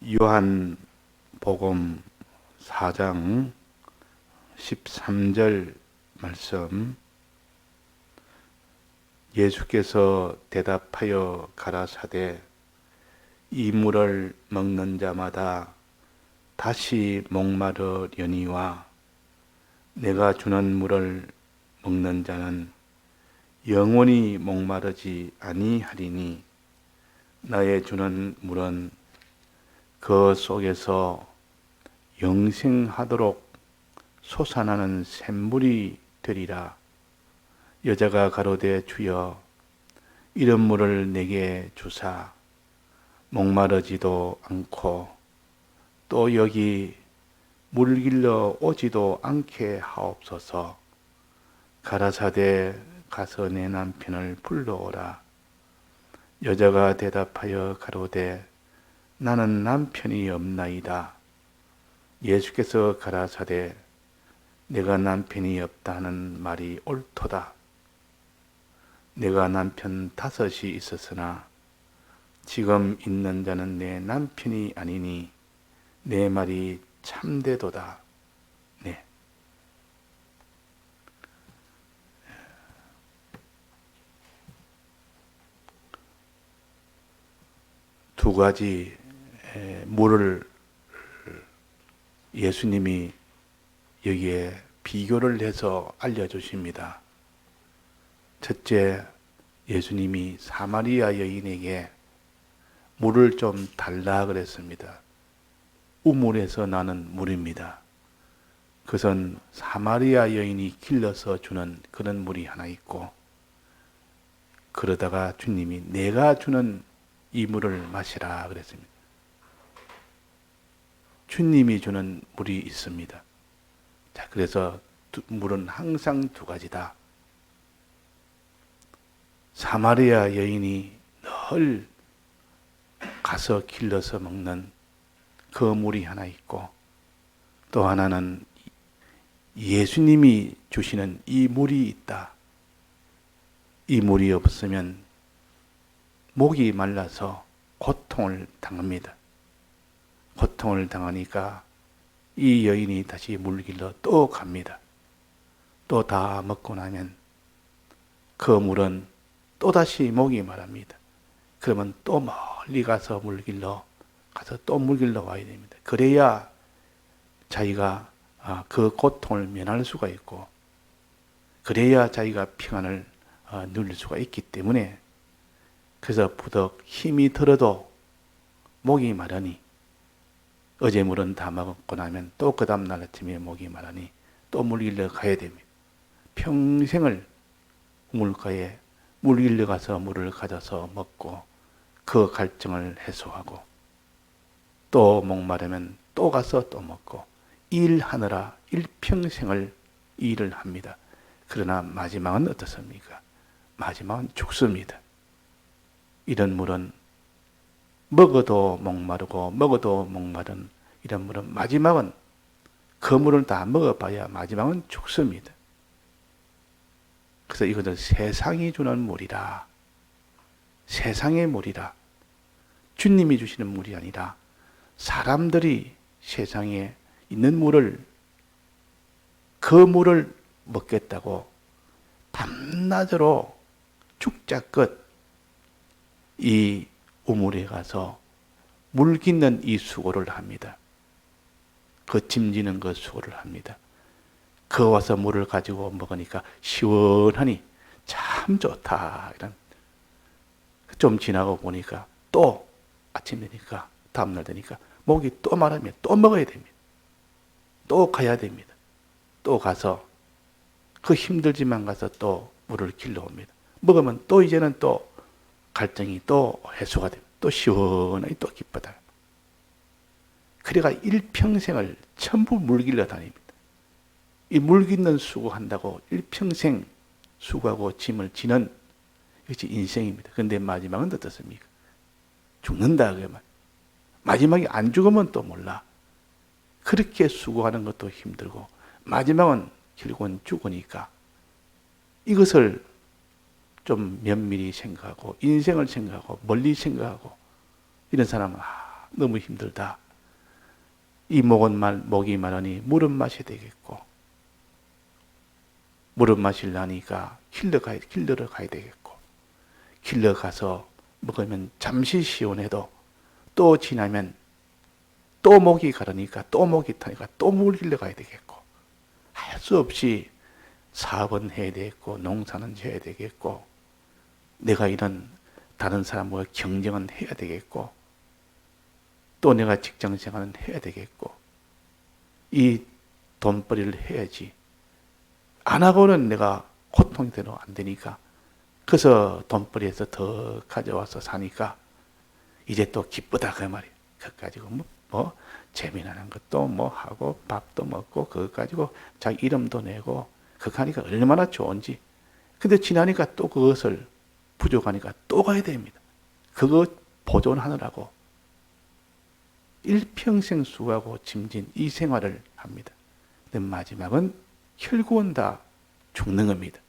요한복음 4장 13절 말씀. 예수께서 대답하여 가라사대 이 물을 먹는 자마다 다시 목마르려니와 내가 주는 물을 먹는 자는 영원히 목마르지 아니하리니 나의 주는 물은 그 속에서 영생하도록 솟아나는 샘물이 되리라. 여자가 가로되 주여 이런 물을 내게 주사 목마르지도 않고 또 여기 물길러 오지도 않게 하옵소서. 가라사대 가서 내 남편을 불러오라. 여자가 대답하여 가로되 나는 남편이 없나이다. 예수께서 가라사대 내가 남편이 없다는 말이 옳도다. 내가 남편 5이 있었으나 지금 있는 자는 내 남편이 아니니 내 말이 참되도다. 네. 두 가지 물을 예수님이 여기에 비교를 해서 알려주십니다. 첫째, 예수님이 사마리아 여인에게 물을 좀 달라 그랬습니다. 우물에서 나는 물입니다. 그것은 사마리아 여인이 길러서 주는 그런 물이 하나 있고, 그러다가 주님이 내가 주는 이 물을 마시라 그랬습니다. 주님이 주는 물이 있습니다. 자, 그래서 물은 항상 두 가지다. 사마리아 여인이 늘 가서 길러서 먹는 그 물이 하나 있고, 또 하나는 예수님이 주시는 이 물이 있다. 이 물이 없으면 목이 말라서 고통을 당합니다. 고통을 당하니까 이 여인이 다시 물길러 또 갑니다. 또 다 먹고 나면 그 물은 또다시 목이 마릅니다. 그러면 또 멀리 가서 물길러 가서 또 물길러 와야 됩니다. 그래야 자기가 그 고통을 면할 수가 있고, 그래야 자기가 평안을 누릴 수가 있기 때문에, 그래서 부덕 힘이 들어도 목이 마르니, 어제 물은 다 먹고 나면 또 그 다음 날 아침에 목이 마르니 또 물길러 가야 됩니다. 평생을 우물가에 물길러 가서 물을 가져서 먹고 그 갈증을 해소하고, 또 목마르면 또 가서 또 먹고, 일하느라 일평생을 일을 합니다. 그러나 마지막은 어떻습니까? 마지막은 죽습니다. 이런 물은 먹어도 목마르고 먹어도 목마른 이런 물은 마지막은 그 물을 다 먹어봐야 마지막은 죽습니다. 그래서 이것은 세상이 주는 물이라, 세상의 물이라, 주님이 주시는 물이 아니라 사람들이 세상에 있는 물을, 그 물을 먹겠다고 밤낮으로 죽자끝 이 우물에 가서 물 깃는 이 수고를 합니다. 그 짐지는 그 수고를 합니다. 그 와서 물을 가지고 먹으니까 시원하니 참 좋다. 이런. 좀 지나고 보니까 또 아침 되니까, 다음날 되니까 목이 또 마르면 또 먹어야 됩니다. 또 가야 됩니다. 또 가서 그 힘들지만 가서 또 물을 길러 옵니다. 먹으면 또 이제는 또 갈증이 또 해소가 됩니다. 또 시원하게 또 기쁘다. 그래가 일평생을 전부 물길러 다닙니다. 이 물깃는 수고한다고 일평생 수고하고 짐을 지는 이것이 인생입니다. 그런데 마지막은 어떻습니까? 죽는다. 마지막에 안 죽으면 또 몰라. 그렇게 수고하는 것도 힘들고 마지막은 결국은 죽으니까 이것을 좀 면밀히 생각하고 인생을 생각하고 멀리 생각하고 이런 사람은 너무 힘들다. 이 목이 마르니 물은 마셔야 되겠고, 물은 마시려니까 길러 가야 되겠고, 길러 가서 먹으면 잠시 시원해도 또 지나면 또 목이 가르니까 또 목이 타니까 또 물 길러 가야 되겠고, 할 수 없이 사업은 해야 되겠고, 농사는 해야 되겠고, 내가 이런 다른 사람과 경쟁은 해야 되겠고, 또 내가 직장 생활은 해야 되겠고, 이 돈벌이를 해야지. 안 하고는 내가 고통이 되면 안 되니까, 그래서 돈벌이해서 더 가져와서 사니까 이제 또 기쁘다 그 말이에요. 그거 가지고 뭐 재미나는 것도 뭐 하고 밥도 먹고 그거 가지고 자기 이름도 내고 그거 하니까 얼마나 좋은지. 근데 지나니까 또 그것을 부족하니까 또 가야 됩니다. 그거 보존하느라고 일평생 수고하고 짐진 이 생활을 합니다. 근데 마지막은 결국은 다 죽는 겁니다.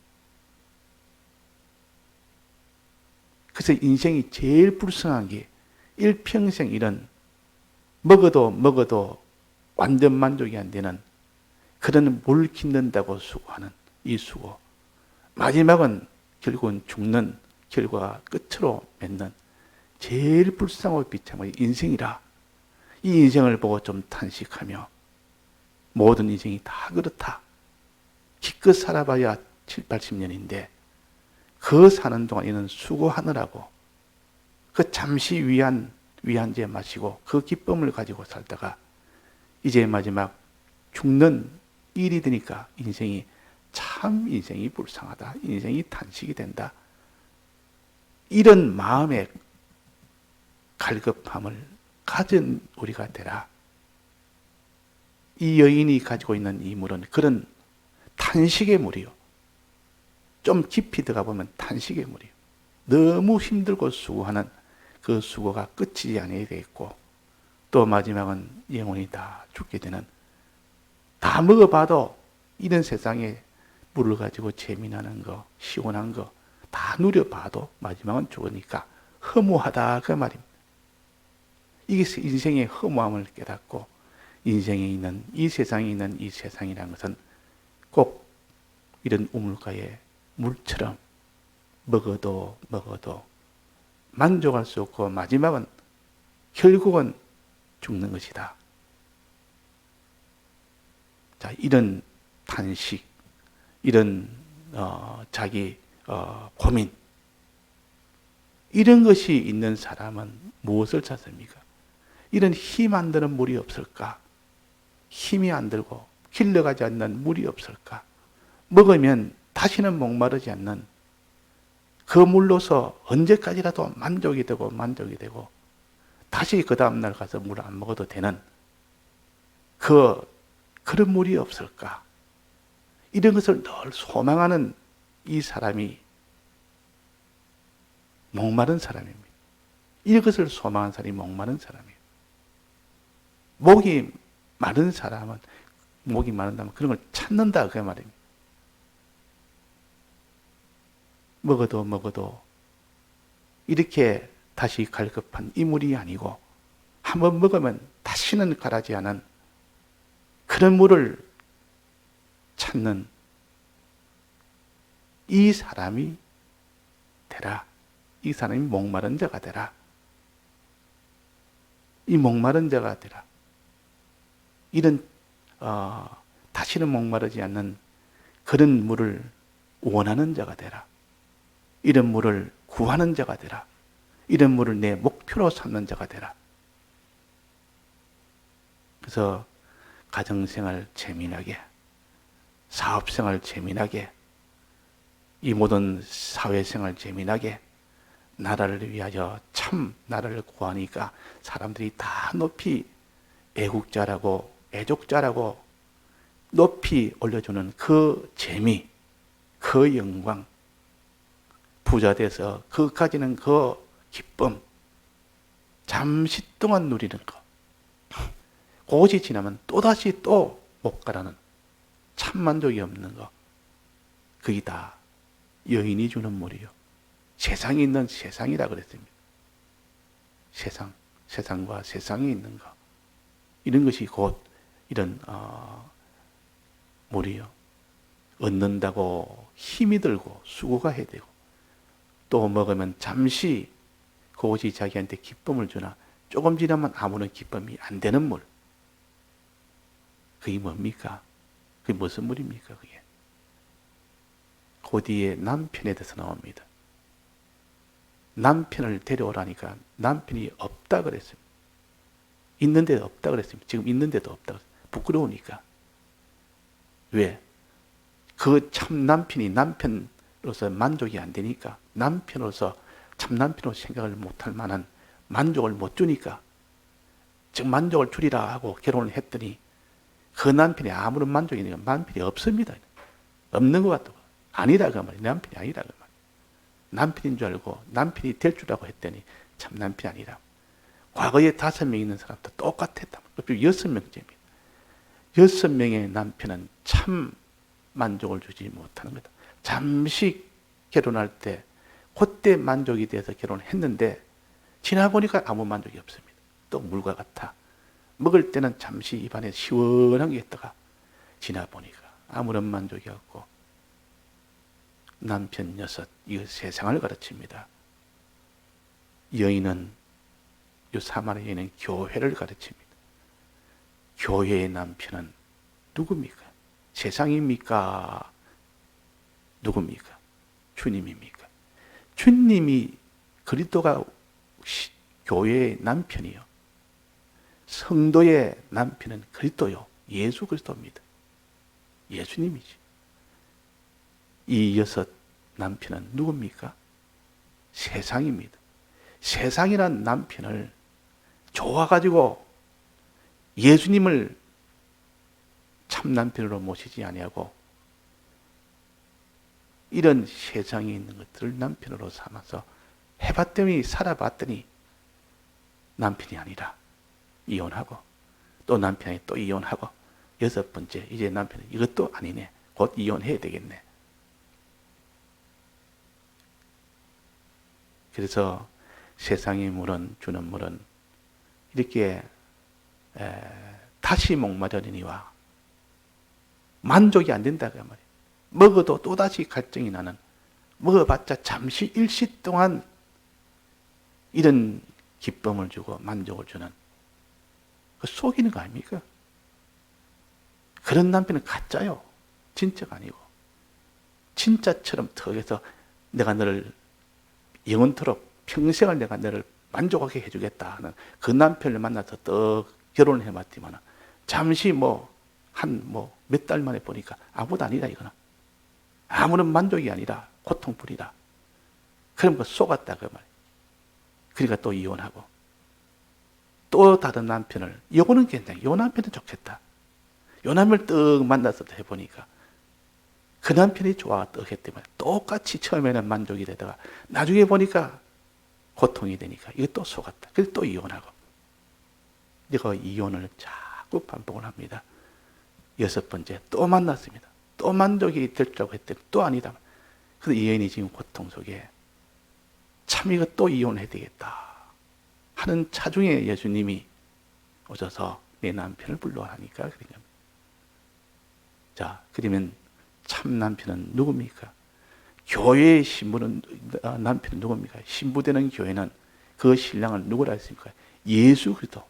그래서 인생이 제일 불쌍한 게 일평생 이런 먹어도 완전 만족이 안 되는 그런 물 깃는다고 수고하는 이 수고. 마지막은 결국은 죽는 결과가 끝으로 맺는 제일 불쌍하고 비참한 인생이라. 이 인생을 보고 좀 탄식하며 모든 인생이 다 그렇다. 기껏 살아봐야 7, 80년인데 그 사는 동안 이는 수고하느라고 그 잠시 위안제 마시고 그 기쁨을 가지고 살다가 이제 마지막 죽는 일이 되니까 인생이 불쌍하다. 인생이 탄식이 된다. 이런 마음의 갈급함을 가진 우리가 되라. 이 여인이 가지고 있는 이 물은 그런 탄식의 물이요. 좀 깊이 들어가 보면 탄식의 물이요. 너무 힘들고 수고하는 그 수고가 끝이지 않아야 되겠고, 또 마지막은 영혼이 다 죽게 되는, 다 먹어봐도 이런 세상에 물을 가지고 재미나는 거, 시원한 거 다 누려봐도 마지막은 죽으니까 허무하다 그 말입니다. 이게 인생의 허무함을 깨닫고 인생에 있는 이 세상에 있는 이 세상이라는 것은 꼭 이런 우물가의 물처럼 먹어도 만족할 수 없고 마지막은 결국은 죽는 것이다. 자, 이런 탄식, 이런 자기 고민, 이런 것이 있는 사람은 무엇을 찾습니까? 이런 힘 안 드는 물이 없을까? 힘이 안 들고 길러가지 않는 물이 없을까? 먹으면 다시는 목마르지 않는 그 물로서 언제까지라도 만족이 되고 다시 그 다음날 가서 물 안 먹어도 되는 그런 물이 없을까? 이런 것을 늘 소망하는 이 사람이 목마른 사람입니다. 이것을 소망하는 사람이 목마른 사람이에요. 목이 마른다면 그런 걸 찾는다 그 말입니다. 먹어도 이렇게 다시 갈급한 이 물이 아니고 한번 먹으면 다시는 가라지 않은 그런 물을 찾는 이 사람이 되라. 이 사람이 목마른 자가 되라. 이 목마른 자가 되라. 이런 다시는 목마르지 않는 그런 물을 원하는 자가 되라. 이런 물을 구하는 자가 되라. 이런 물을 내 목표로 삼는 자가 되라. 그래서 가정생활 재미나게, 사업생활 재미나게, 이 모든 사회생활 재미나게, 나라를 위하여 참 나라를 구하니까 사람들이 다 높이 애국자라고 애족자라고 높이 올려주는 그 재미, 그 영광, 부자 돼서 그까지는 그 기쁨, 잠시 동안 누리는 거, 그것이 지나면 또다시 또 못 가라는 참 만족이 없는 거, 그게 다 여인이 주는 물이요. 세상에 있는 세상이라 그랬습니다. 세상과 세상에 있는 것, 이런 것이 곧 이런 물이요. 얻는다고 힘이 들고 수고가 해야 되고, 또 먹으면 잠시 그것이 자기한테 기쁨을 주나 조금 지나면 아무런 기쁨이 안 되는 물. 그게 뭡니까? 그게 무슨 물입니까? 그게 그 뒤에 남편에 대해서 나옵니다. 남편을 데려오라니까 남편이 없다 그랬습니다. 있는데도 없다 그랬습니다. 지금 있는데도 없다 그랬습니다. 부끄러우니까. 왜? 그 참 남편이 남편으로서 만족이 안 되니까, 남편으로서 참 남편으로 생각을 못할 만한 만족을 못 주니까, 즉 만족을 주리라 하고 결혼을 했더니 그 남편이 아무런 만족이 있는 건 남편이 없습니다. 없는 것 같다고. 아니라 그 말이에요. 남편이 아니라 그 말이에요. 남편인 줄 알고 남편이 될 줄 알고 했더니 참 남편이 아니라. 과거에 5명 있는 사람도 똑같았다. 6명째입니다. 6명의 남편은 참 만족을 주지 못하는 거다. 잠시 결혼할 때 그때 만족이 돼서 결혼을 했는데 지나보니까 아무 만족이 없습니다. 또 물과 같아. 먹을 때는 잠시 입안에 시원한 게 있다가 지나보니까 아무런 만족이 없고, 남편 6, 이거 세상을 가르칩니다. 여인은, 이 사마리아 여인은 교회를 가르칩니다. 교회의 남편은 누굽니까? 세상입니까? 누굽니까? 주님입니까? 주님이, 그리스도가 교회의 남편이요. 성도의 남편은 그리스도요. 예수 그리스도입니다. 예수님이지. 이 6 남편은 누굽니까? 세상입니다. 세상이란 남편을 좋아가지고 예수님을 참 남편으로 모시지 아니하고 이런 세상에 있는 것들을 남편으로 삼아서 해봤더니, 살아봤더니 남편이 아니라 이혼하고, 또 남편이 또 이혼하고, 6번째 이제 남편은 이것도 아니네, 곧 이혼해야 되겠네. 그래서 세상의 물은, 주는 물은 이렇게 다시 목마르니와 만족이 안 된다 그 말이에요. 먹어도 또다시 갈증이 나는, 먹어봤자 잠시 일시 동안 이런 기쁨을 주고 만족을 주는, 그 속이는 거 아닙니까? 그런 남편은 가짜요. 진짜가 아니고. 진짜처럼 턱에서 내가 너를 영원토록 평생을 내가 너를 만족하게 해주겠다 하는 그 남편을 만나서 또 결혼을 해봤지만 잠시 몇 달 만에 보니까 아무도 아니다 이거는. 아무런 만족이 아니라 고통뿐이다. 그럼 그 속았다 그 말. 그러니까 또 이혼하고 또 다른 남편을, 요거는 괜찮아. 요 남편은 좋겠다. 요 남편을 떡 만나서 해보니까 그 남편이 좋아 떡 했더니 똑같이 처음에는 만족이 되다가 나중에 보니까 고통이 되니까 이거 또 속았다. 그래서 또 이혼하고. 이거 이혼을 자꾸 반복을 합니다. 6번째 또 만났습니다. 또 만족이 될 줄 알고 했더니 또 아니다. 그래서 이 여인이 지금 고통 속에 참 이거 또 이혼해야 되겠다 하는 차중에 예수님이 오셔서 내 남편을 불러하니까 그런 겁니다. 자, 그러면 참 남편은 누굽니까? 교회의 신부는, 남편은 누굽니까? 신부되는 교회는 그 신랑을 누구라 했습니까? 예수 그리스도.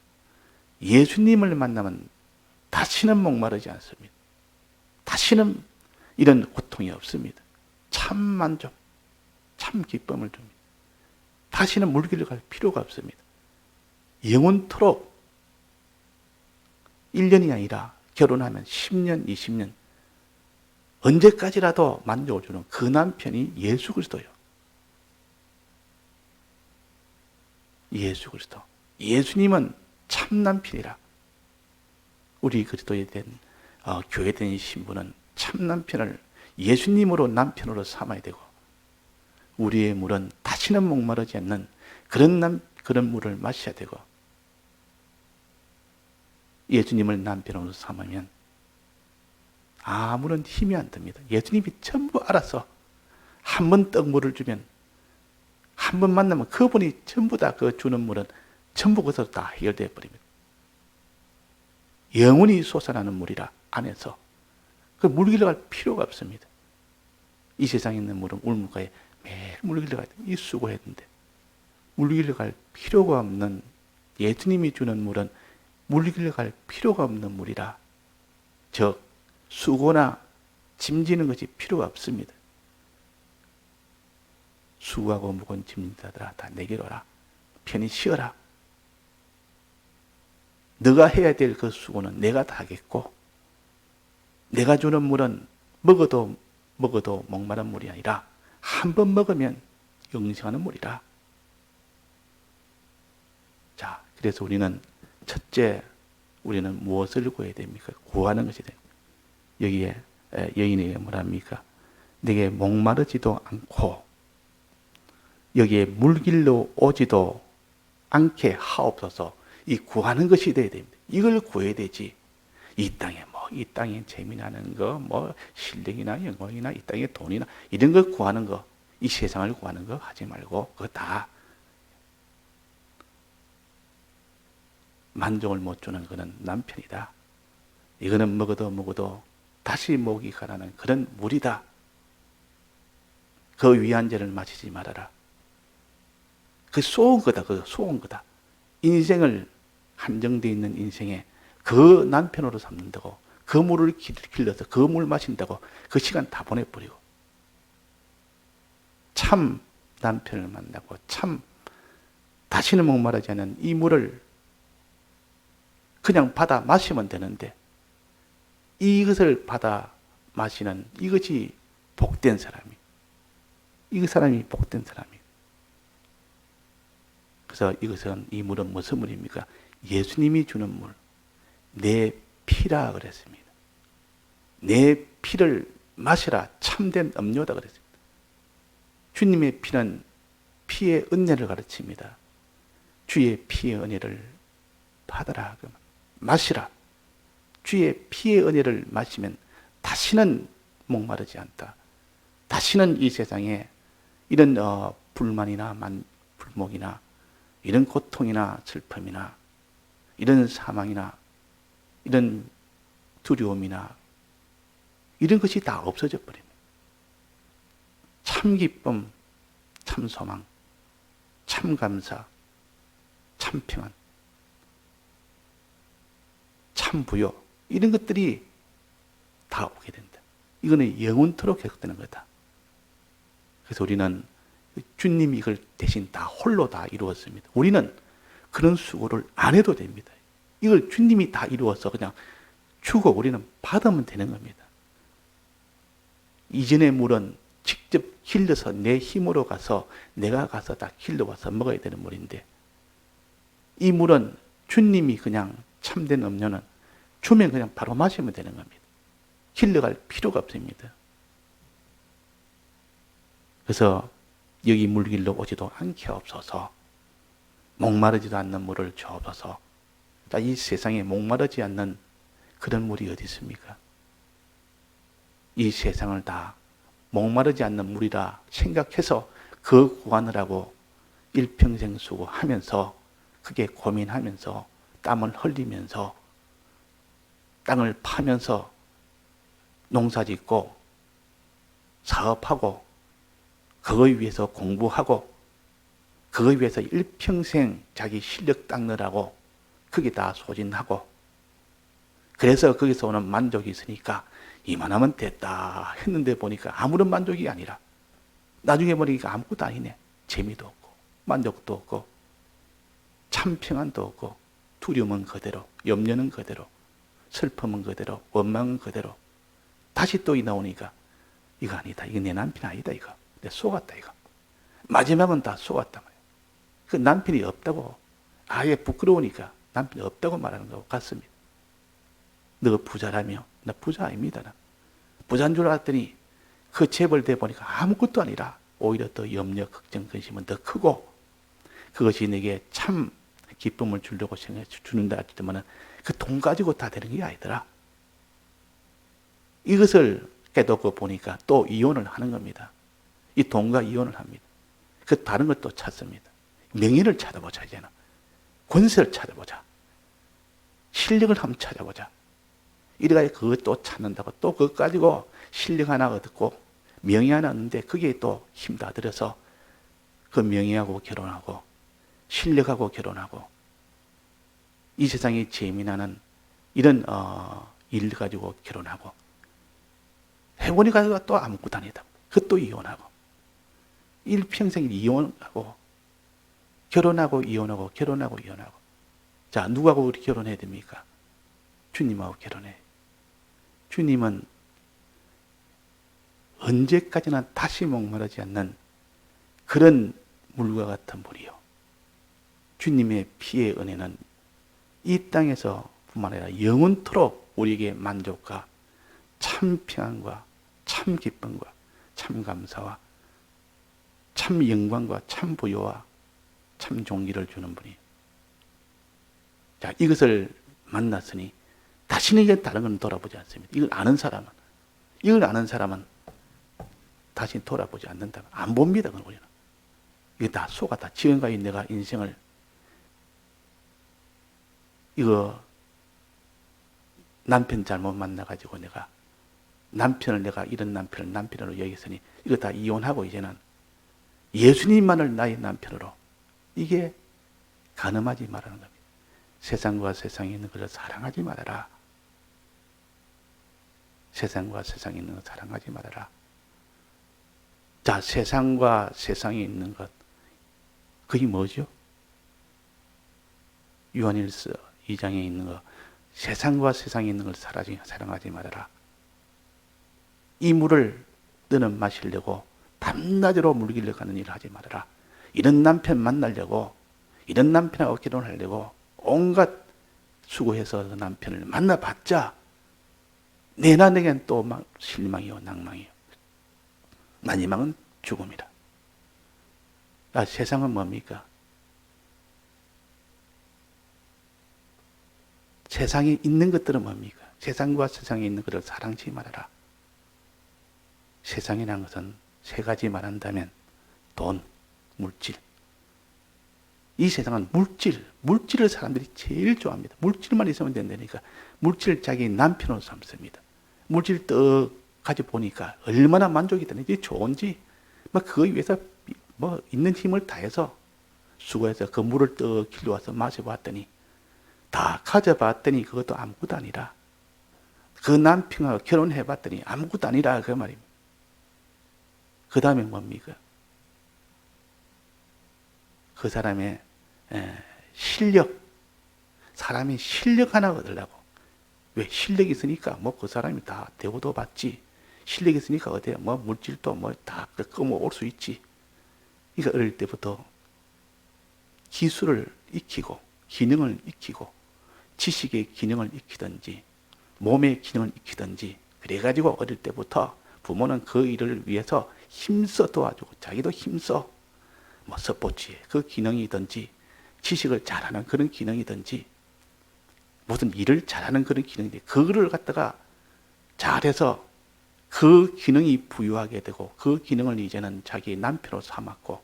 예수님을 만나면 다시는 목마르지 않습니다. 다시는 이런 고통이 없습니다. 참 만족, 참 기쁨을 줍니다. 다시는 물길을 갈 필요가 없습니다. 영원토록 1년이 아니라 결혼하면 10년, 20년 언제까지라도 만족을 주는 그 남편이 예수 그리스도예요. 예수 그리스도. 예수님은 참 남편이라. 우리 그리스도에 대한 교회된 신부는 참 남편을 예수님으로 남편으로 삼아야 되고, 우리의 물은 다시는 목마르지 않는 그런 물을 마셔야 되고, 예수님을 남편으로 삼으면 아무런 힘이 안 듭니다. 예수님이 전부 알아서 한 번 떡물을 주면, 한 번 만나면 그분이 전부 다 그 주는 물은 전부 것으로 다 해결되어 버립니다. 영원히 솟아나는 물이라 안에서 그 물 길러갈 필요가 없습니다. 이 세상에 있는 물은 울물가에 매일 물 길러가야 돼. 이 수고했는데 물 길러갈 필요가 없는 예수님이 주는 물은 물 길러갈 필요가 없는 물이라 즉 수고나 짐지는 것이 필요가 없습니다. 수고하고 무거운 짐진 자들아 다 내게로 오라. 편히 쉬어라. 너가 해야 될 그 수고는 내가 다 하겠고 내가 주는 물은 먹어도 목마른 물이 아니라 한 번 먹으면 영생하는 물이라. 자, 그래서 우리는 첫째 우리는 무엇을 구해야 됩니까? 구하는 것이 됩니다. 여기에 여인에게 뭐랍니까? 내게 목마르지도 않고 여기에 물길로 오지도 않게 하옵소서. 이 구하는 것이 돼야 됩니다. 이걸 구해야 되지. 이 땅에 재미나는 거, 실력이나 영광이나 이 땅에 돈이나 이런 걸 구하는 거, 이 세상을 구하는 거 하지 말고 그거 다 만족을 못 주는 그런 남편이다. 이거는 먹어도 다시 목이 가라는 그런 물이다. 그 위한 죄를 마시지 말아라. 그 쏘은 거다. 인생을 한정되어 있는 인생에 그 남편으로 삼는다고 그 물을 길러서 그 물 마신다고 그 시간 다 보내버리고 참 남편을 만나고 참 다시는 목마르지 않은 이 물을 그냥 받아 마시면 되는데 이것을 받아 마시는 이것이 복된 사람이 이 사람이 복된 사람이 그래서 이 물은 무슨 물입니까? 예수님이 주는 물, 내 피라 그랬습니다. 내 피를 마시라 참된 음료다 그랬습니다. 주님의 피는 피의 은혜를 가르칩니다. 주의 피의 은혜를 받아라, 마시라. 주의 피의 은혜를 마시면 다시는 목마르지 않다. 다시는 이 세상에 이런 불만이나 불목이나 이런 고통이나 슬픔이나 이런 사망이나 이런 두려움이나 이런 것이 다 없어져 버립니다. 참 기쁨, 참 소망, 참 감사, 참 평안, 참 부요 이런 것들이 다 오게 된다. 이거는 영원토록 계속되는 거다. 그래서 우리는 주님이 이걸 대신 다 홀로 다 이루었습니다. 우리는 그런 수고를 안 해도 됩니다. 이걸 주님이 다 이루어서 그냥 주고 우리는 받으면 되는 겁니다. 이전의 물은 직접 길러서 내 힘으로 가서 내가 가서 다 길러와서 먹어야 되는 물인데 이 물은 주님이 그냥 참된 음료는 주면 그냥 바로 마시면 되는 겁니다. 길러갈 필요가 없습니다. 그래서 여기 물길로 오지도 않게 없어서 목마르지도 않는 물을 주옵소서. 이 세상에 목마르지 않는 그런 물이 어디 있습니까? 이 세상을 다 목마르지 않는 물이라 생각해서 그 구하느라고 일평생 수고하면서 그게 고민하면서 땀을 흘리면서 땅을 파면서 농사짓고 사업하고 그거에 위해서 공부하고 그거에 위해서 일평생 자기 실력 닦느라고 그게 다 소진하고 그래서 거기서 오는 만족이 있으니까 이만하면 됐다 했는데 보니까 아무런 만족이 아니라 나중에 보니까 아무것도 아니네. 재미도 없고 만족도 없고 참 평안도 없고 두려움은 그대로 염려는 그대로 슬픔은 그대로 원망은 그대로 다시 또 나오니까 이거 아니다. 이거 내 남편 아니다. 이거 내 속았다. 이거 마지막은 다 속았단 말이에요. 그 남편이 없다고 아예 부끄러우니까 남편이 없다고 말하는 것 같습니다. 너 부자라며? 나 부자 아닙니다. 나. 부자인 줄 알았더니 그 재벌돼 보니까 아무것도 아니라 오히려 더 염려, 걱정, 근심은 더 크고 그것이 내게 참 기쁨을 주려고 생각해 주는다 했지만 그 돈 가지고 다 되는 게 아니더라. 이것을 깨닫고 보니까 또 이혼을 하는 겁니다. 이 돈과 이혼을 합니다. 그 다른 것도 찾습니다. 명예를 찾아보자 이제는. 권세를 찾아보자. 실력을 한번 찾아보자. 이래가 그것도 찾는다고 또 그것 가지고 실력 하나 얻고 명예 하나 얻는데 거기에 또 힘 다 들여서 그 명예하고 결혼하고 실력하고 결혼하고 이 세상에 재미나는 이런 일 가지고 결혼하고 해보니까 또 아무것도 아니다. 그것도 이혼하고 일평생 이혼하고 결혼하고 이혼하고 결혼하고 이혼하고. 자, 누구하고 우리 결혼해야 됩니까? 주님하고 결혼해. 주님은 언제까지나 다시 목마르지 않는 그런 물과 같은 물이요. 주님의 피의 은혜는 이 땅에서 뿐만 아니라 영원토록 우리에게 만족과 참 평안과 참 기쁨과 참 감사와 참 영광과 참 부요와 참 존귀를 주는 분이. 자, 이것을 만났으니 다시는 이제 다른 건 돌아보지 않습니다. 이걸 아는 사람은 다시 돌아보지 않는다. 안 봅니다. 우리는. 이게 다 속았다. 지금까지 내가 인생을 이거 남편 잘못 만나가지고 내가 이런 남편을 남편으로 여겼으니 이거 다 이혼하고 이제는 예수님만을 나의 남편으로. 이게 가늠하지 말라는 겁니다. 세상과 세상에 있는 것을 사랑하지 말아라. 세상과 세상에 있는 것 사랑하지 말아라. 자, 세상과 세상에 있는 것, 그게 뭐죠? 요한일서 2장에 있는 것, 세상과 세상에 있는 걸 사랑하지 말아라. 이 물을 너는 마시려고 밤낮으로 물기를 가는 일을 하지 말아라. 이런 남편 만나려고, 이런 남편하고 결혼하려고 온갖 수고해서 그 남편을 만나봤자 내나 내겐 또 실망이요 낭망이요. 마지막은 죽음이다. 아, 세상은 뭡니까? 세상에 있는 것들은 뭡니까? 세상과 세상에 있는 것을 사랑치 말아라. 세상이라는 것은 세 가지 말한다면 돈, 물질. 이 세상은 물질을 사람들이 제일 좋아합니다. 물질만 있으면 된다니까. 물질을 자기 남편으로 삼습니다. 물질 떡 가지고 보니까 얼마나 만족이 되는지 좋은지 그거 위해서 있는 힘을 다해서 수고해서 그 물을 떡 길러와서 마셔봤더니 다 가져봤더니 그것도 아무것도 아니라 그 남편하고 결혼해봤더니 아무것도 아니라 그 말입니다. 그 다음에 뭡니까? 그 사람의 실력, 사람이 실력 하나 얻으려고. 왜? 실력이 있으니까 그 사람이 다 대우도 받지. 실력이 있으니까 어때요? 물질도 다 끌어올 수 있지. 그러니까 어릴 때부터 기술을 익히고 기능을 익히고 지식의 기능을 익히든지 몸의 기능을 익히든지 그래가지고 어릴 때부터 부모는 그 일을 위해서 힘써 도와주고 자기도 힘써 스포츠에 그 기능이든지 지식을 잘하는 그런 기능이든지 무슨 일을 잘하는 그런 기능인데 그거를 갖다가 잘해서 그 기능이 부유하게 되고 그 기능을 이제는 자기 남편으로 삼았고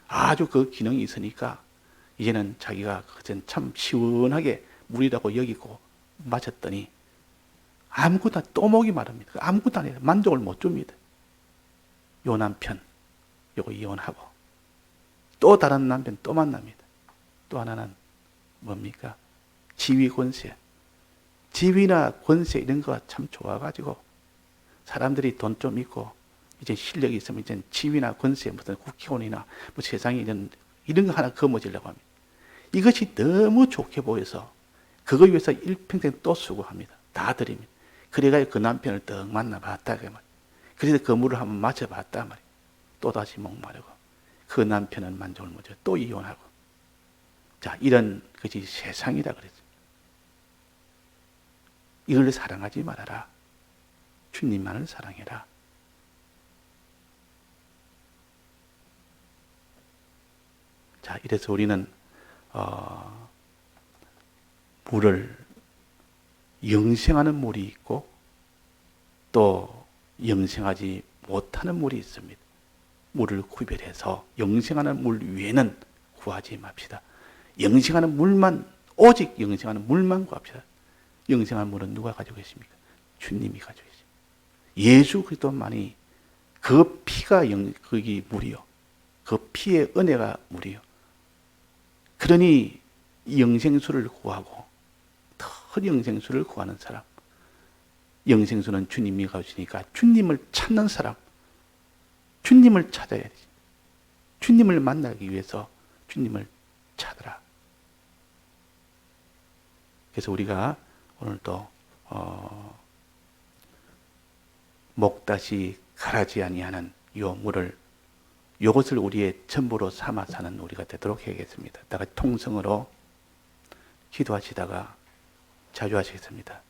아주 그 기능이 있으니까 이제는 자기가 그전 참 시원하게 물이라고 여기고 마셨더니 아무것도 또 목이 마릅니다. 아무것도 아니라 만족을 못 줍니다. 요 남편 요거 이혼하고 또 다른 남편 또 만납니다. 또 하나는 뭡니까? 지위 권세. 지위나 권세 이런 거 참 좋아가지고 사람들이 돈 좀 있고 이제 실력이 있으면 이제 지위나 권세 무슨 국회의원이나 세상에 이런 거 하나 거머쥐려고 합니다. 이것이 너무 좋게 보여서 그거 위해서 일평생 또 수고합니다. 다 드립니다. 그래가지고 그 남편을 떡 만나봤다 그 말. 그래서 그 물을 한번 마셔봤다 말이에요. 또 다시 목마르고 그 남편은 만족을 못해 또 이혼하고. 자, 이런 것이 세상이라 그랬어요. 이걸 사랑하지 말아라. 주님만을 사랑해라. 자, 이래서 우리는 물을 영생하는 물이 있고 또 영생하지 못하는 물이 있습니다. 물을 구별해서 영생하는 물 위에는 구하지 맙시다. 영생하는 물만, 오직 영생하는 물만 구합시다. 영생하는 물은 누가 가지고 계십니까? 주님이 가지고 계십니다. 예수 그리스도만이 그 피가 거기 물이요. 그 피의 은혜가 물이요. 그러니 영생수를 구하고 더 영생수를 구하는 사람, 영생수는 주님이 가주시니까 주님을 찾는 사람, 주님을 찾아야지. 주님을 만나기 위해서 주님을 찾으라. 그래서 우리가 오늘 또 목다시 가라지 아니하는 요 물을, 요것을 우리의 전부로 삼아 사는 우리가 되도록 해야겠습니다. 다같이 통성으로 기도하시다가 자주 하시겠습니다.